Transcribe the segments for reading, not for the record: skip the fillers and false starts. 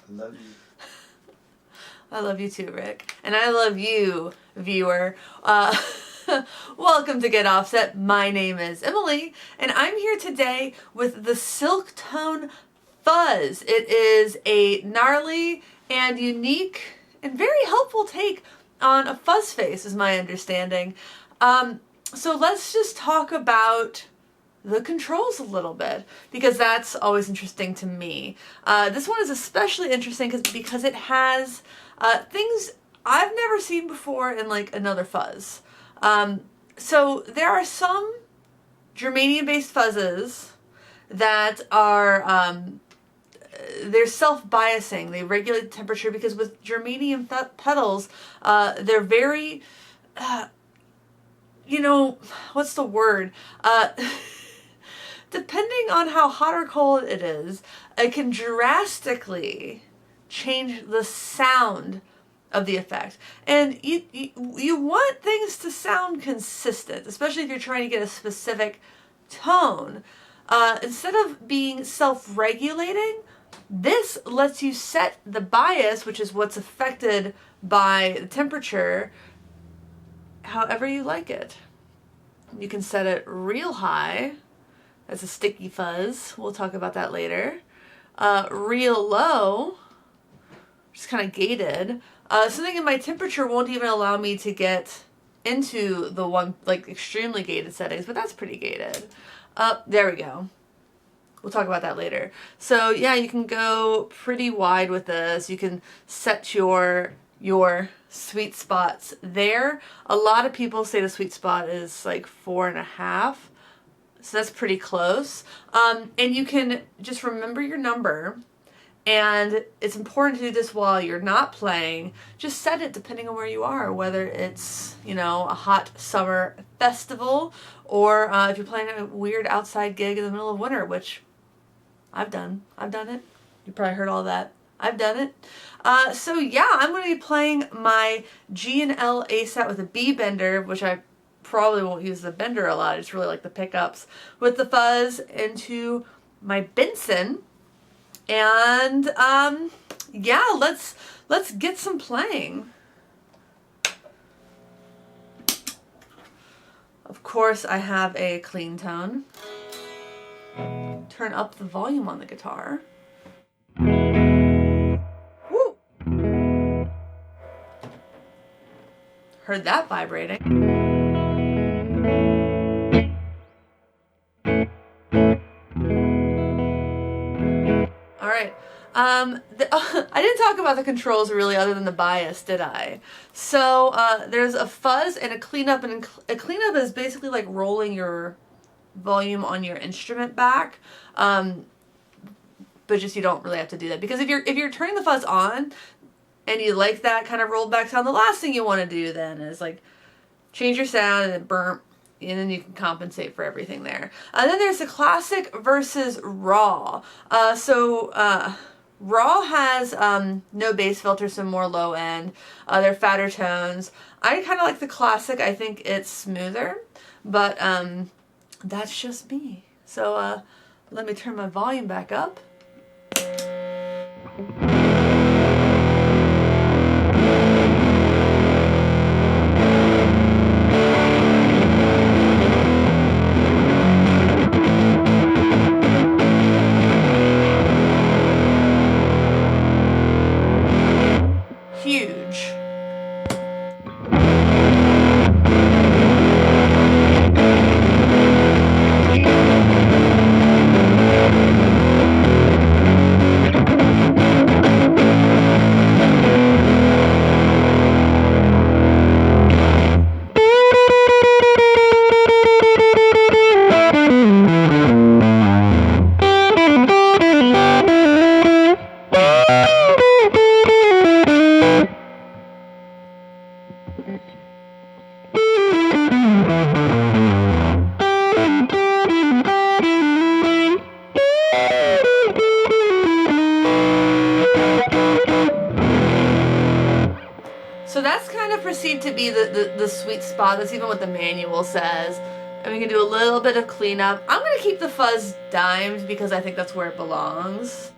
Love you. I love you too, Rick. And I love you, viewer. Welcome to Get Offset. My name is Emily, and I'm here today with the Silktone Fuzz. It is a gnarly and unique and very helpful take on a fuzz face, is my understanding. So let's just talk about the controls a little bit, because that's always interesting to me. This one is especially interesting because it has things I've never seen before in like another fuzz. So there are some germanium based fuzzes that are they're self-biasing. They regulate the temperature because with germanium petals, they're very you know, what's the word? Depending on how hot or cold it is, it can drastically change the sound of the effect. And you want things to sound consistent, especially if you're trying to get a specific tone. Instead of being self-regulating, this lets you set the bias, which is what's affected by the temperature, however you like it. You can set it real high. That's a sticky fuzz. We'll talk about that later. Real low, just kind of gated. Something in my temperature won't even allow me to get into the one, like, extremely gated settings, but that's pretty gated. There we go. We'll talk about that later. So yeah, you can go pretty wide with this. You can set your sweet spots there. A lot of people say the sweet spot is like 4.5. So that's pretty close. And you can just remember your number. And it's important to do this while you're not playing. Just set it depending on where you are, whether it's, you know, a hot summer festival, or if you're playing a weird outside gig in the middle of winter, which I've done. I've done it. You probably heard all that. I've done it. So yeah, I'm going to be playing my G and L A set with a B bender, which I probably won't use the bender a lot. I just really like the pickups with the fuzz into my Benson. And yeah, let's get some playing. Of course, I have a clean tone. Turn up the volume on the guitar. Woo! Heard that vibrating. I didn't talk about the controls really other than the bias, did I? So there's a fuzz and a cleanup, and a cleanup is basically like rolling your volume on your instrument back, but just you don't really have to do that, because if you're turning the fuzz on and you like that kind of rolled back sound, the last thing you want to do then is like change your sound and then burp, and then you can compensate for everything there. And then there's the classic versus raw. Raw has no bass filter, so more low end. They're fatter tones. I kind of like the classic. I think it's smoother, but that's just me. So let me turn my volume back up. So that's kind of perceived to be the sweet spot. That's even what the manual says. And we can do a little bit of cleanup. I'm going to keep the fuzz dimed because I think that's where it belongs.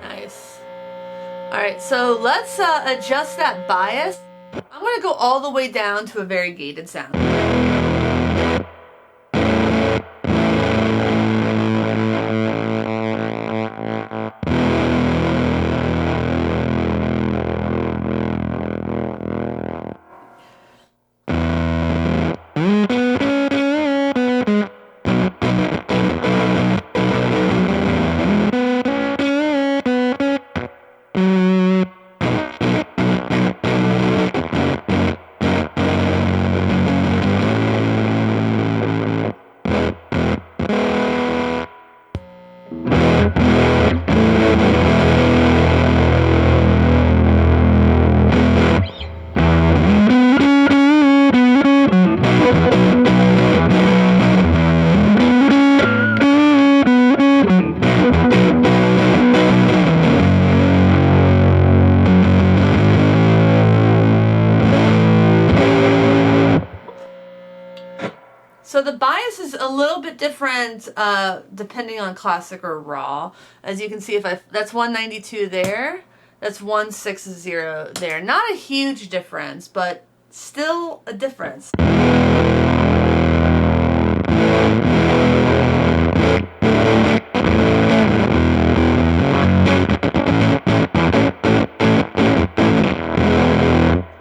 Nice. Alright, so let's adjust that bias. I'm going to go all the way down to a very gated sound. So the bias is a little bit different depending on classic or raw. As you can see, that's 192 there, that's 160 there. Not a huge difference, but still a difference.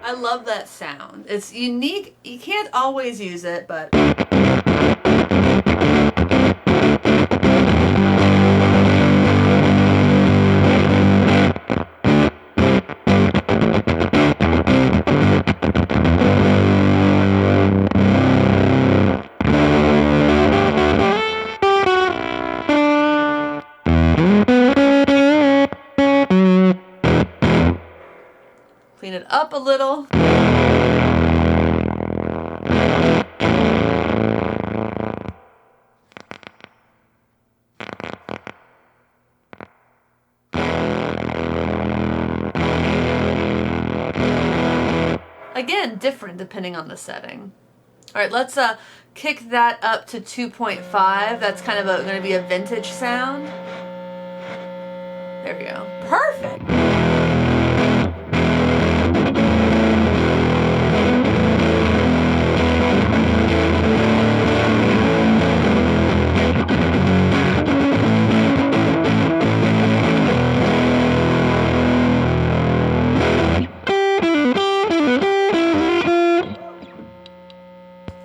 I love that sound. It's unique. You can't always use it, but clean it up a little. Again, different depending on the setting. All right, let's kick that up to 2.5. That's kind of going to be a vintage sound. There we go. Perfect.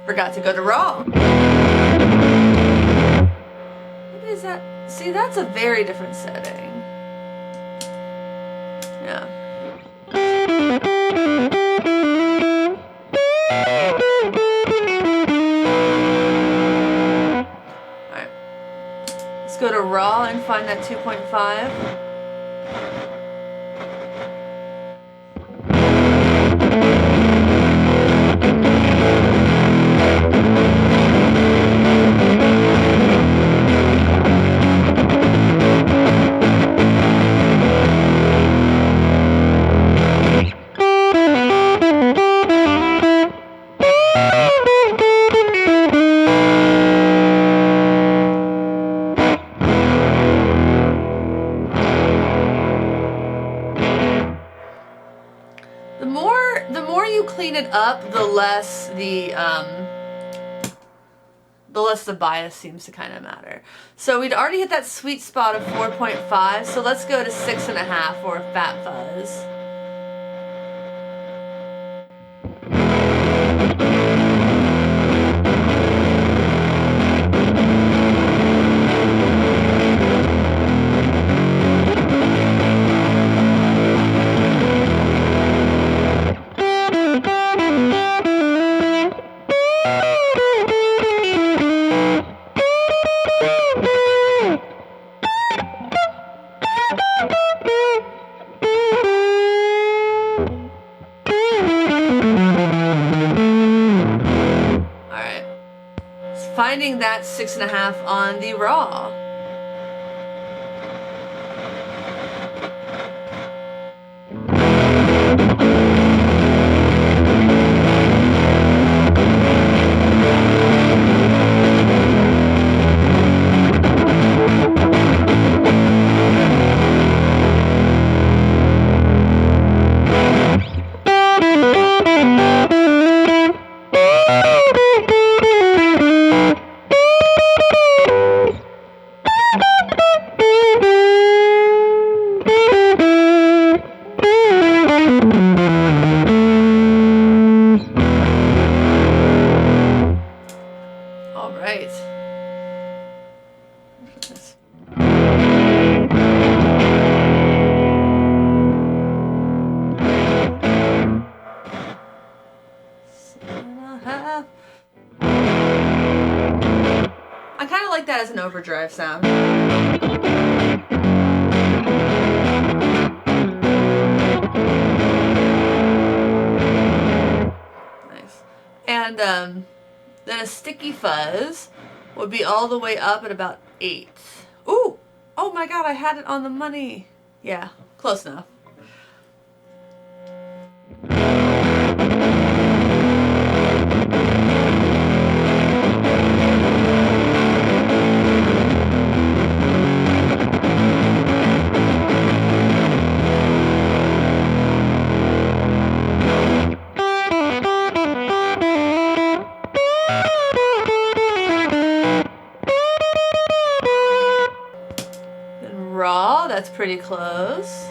Forgot to go to raw. What is that? See, that's a very different setting. Yeah. Alright. Let's go to raw and find that 2.5. The more you clean it up, the less the bias seems to kind of matter. So we'd already hit that sweet spot of 4.5, so let's go to 6.5 for a fat fuzz. finding that 6.5 on the raw. I kind of like that as an overdrive sound. Nice. And then a sticky fuzz would be all the way up at about 8. Ooh! Oh my god, I had it on the money. Yeah, close enough. Raw, that's pretty close.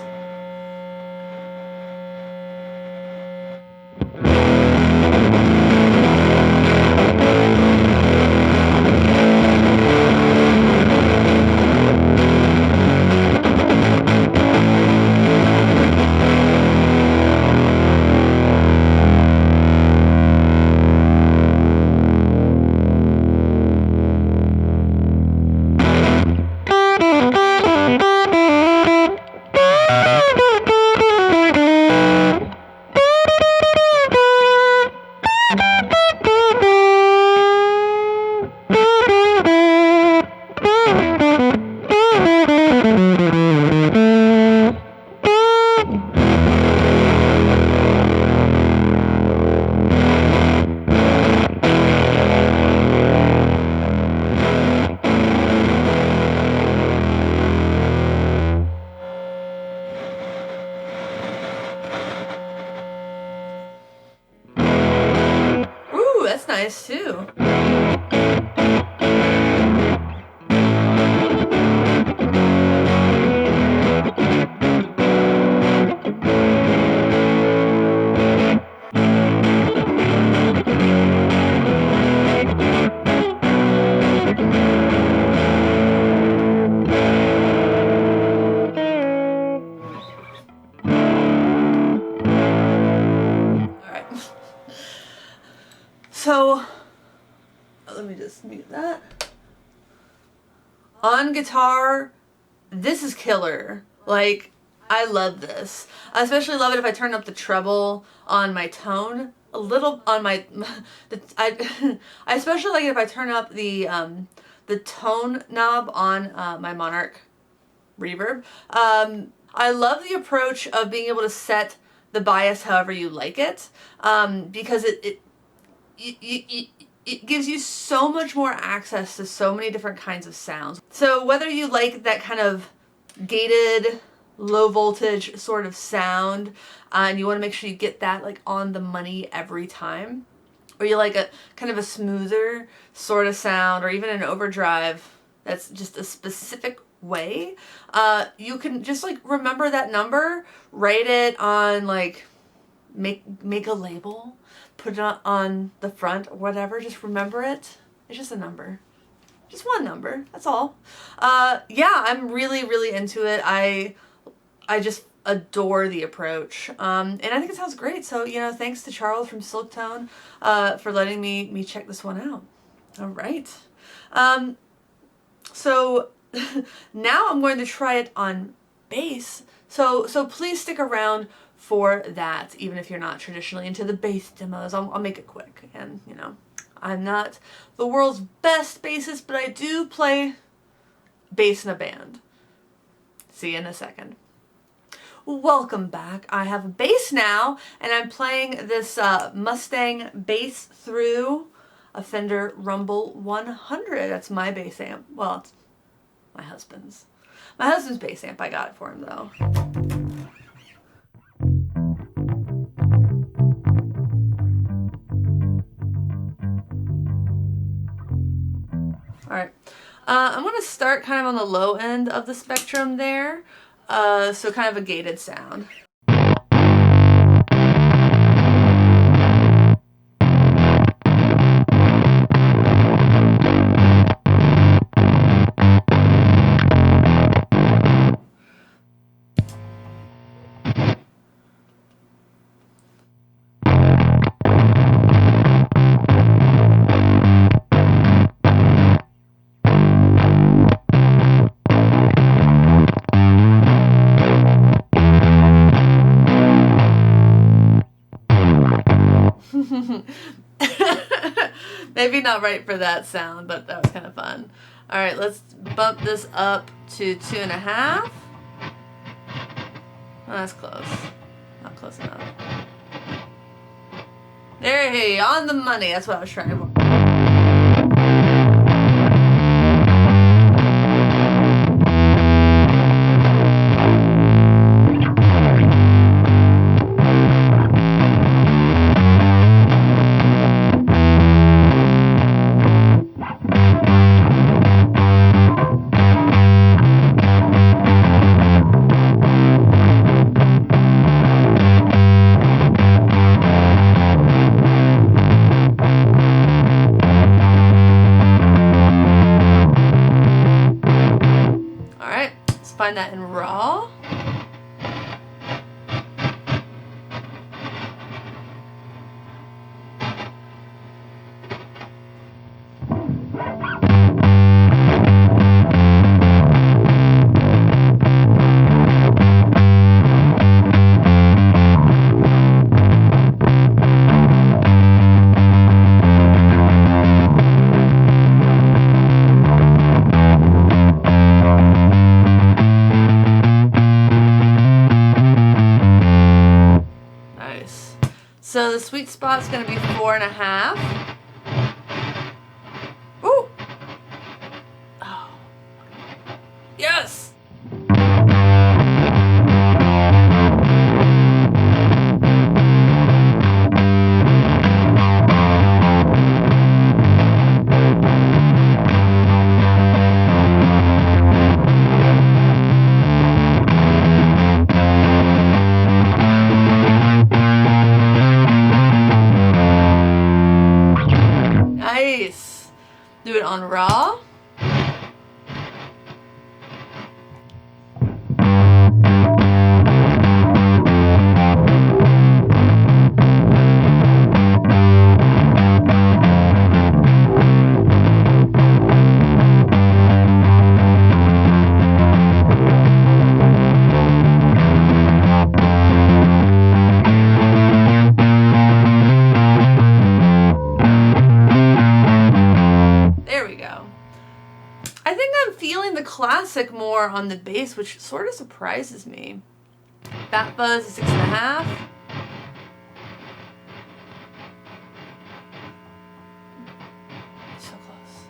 That's nice too. So, let me just mute that. On guitar, this is killer. Like, I love this. I especially love it if I turn up the treble on my tone. A little on my... I especially like it if I turn up the tone knob on my Monarch reverb. I love the approach of being able to set the bias however you like it, because it gives you so much more access to so many different kinds of sounds. So whether you like that kind of gated, low voltage sort of sound, and you want to make sure you get that like on the money every time, or you like a kind of a smoother sort of sound, or even an overdrive that's just a specific way, you can just like remember that number, write it on like, make a label, put it on the front or whatever, just remember it. It's just a number. Just one number, that's all. Yeah, I'm really, really into it. I just adore the approach. And I think it sounds great. So, you know, thanks to Charles from Silktone for letting me check this one out. All right. So now I'm going to try it on bass. So please stick around for that, even if you're not traditionally into the bass demos. I'll make it quick, and you know, I'm not the world's best bassist, but I do play bass in a band. See you in a second. Welcome back. I have a bass now, and I'm playing this Mustang bass through a Fender Rumble 100. That's my bass amp. Well, it's my husband's. My husband's bass amp. I got it for him, though. Alright, I'm going to start kind of on the low end of the spectrum there, so kind of a gated sound. Maybe not right for that sound, but that was kind of fun. Alright, let's bump this up to 2.5. Oh, that's close. Not close enough. There, on the money. That's what I was trying for. Find that in raw. So the sweet spot's going to be 4.5. Ooh! Oh. Yes! Nice. Do it on raw. Classic more on the bass, which sort of surprises me. That Fuzz is 6.5. So close.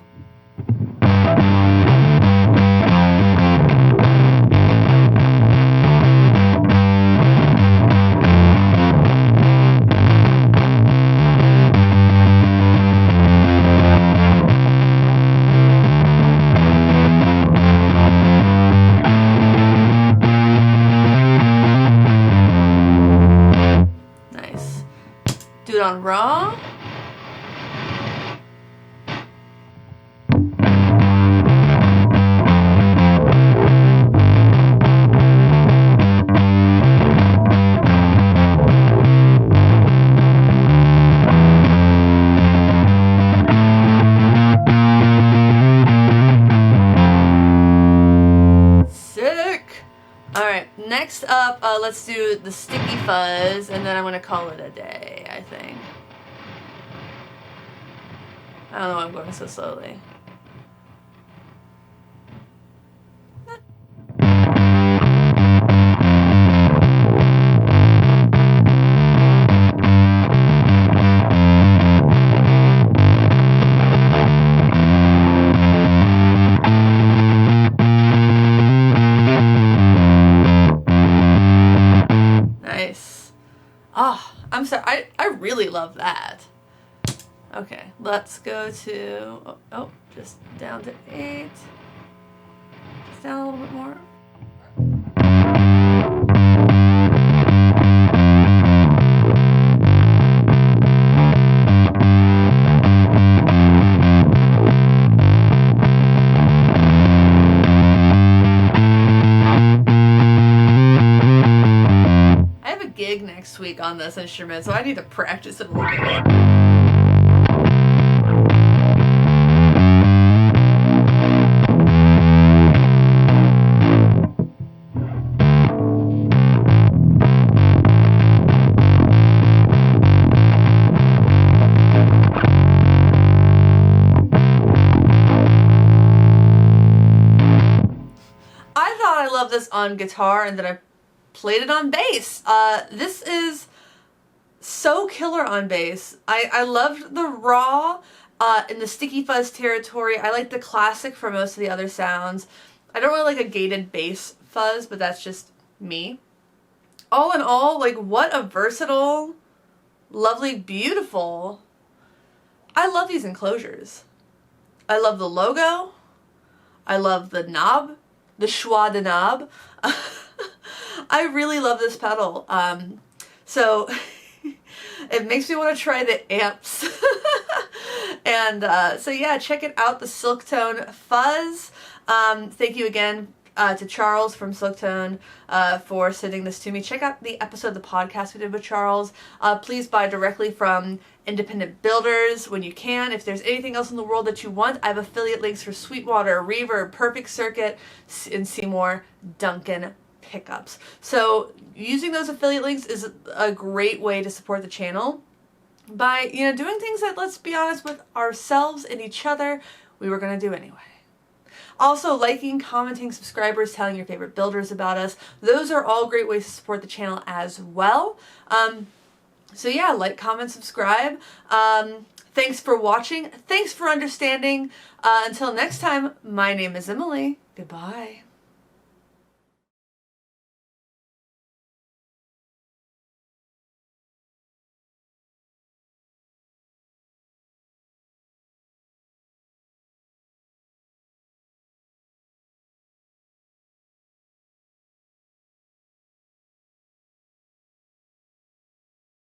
Do it on raw. Sick. All right, next up, let's do the sticky fuzz, and then I'm gonna call it a day, I think. I don't know why I'm going so slowly. Nice. Oh, I'm sorry. I really love that. Okay, let's go to, just down to 8. Just down a little bit more. I have a gig next week on this instrument, so I need to practice it a little bit more. This on guitar and then I played it on bass. This is so killer on bass. I loved the raw in the sticky fuzz territory. I like the classic for most of the other sounds. I don't really like a gated bass fuzz, but that's just me. All in all, like, what a versatile, lovely, beautiful. I love these enclosures. I love the logo. I love the knob. The schwa de knob. I really love this pedal. So it makes me want to try the amps. And so yeah, check it out, the Silktone Fuzz. Thank you again to Charles from Silktone for sending this to me. Check out the episode of the podcast we did with Charles. Please buy directly from independent builders when you can. If there's anything else in the world that you want, I have affiliate links for Sweetwater, Reverb, Perfect Circuit, and Seymour Duncan pickups. So using those affiliate links is a great way to support the channel by, doing things that, let's be honest with ourselves and each other, we were going to do anyway. Also, liking, commenting, subscribers, telling your favorite builders about us. Those are all great ways to support the channel as well. So yeah, like, comment, subscribe. Thanks for watching. Thanks for understanding. Until next time, my name is Emily. Goodbye.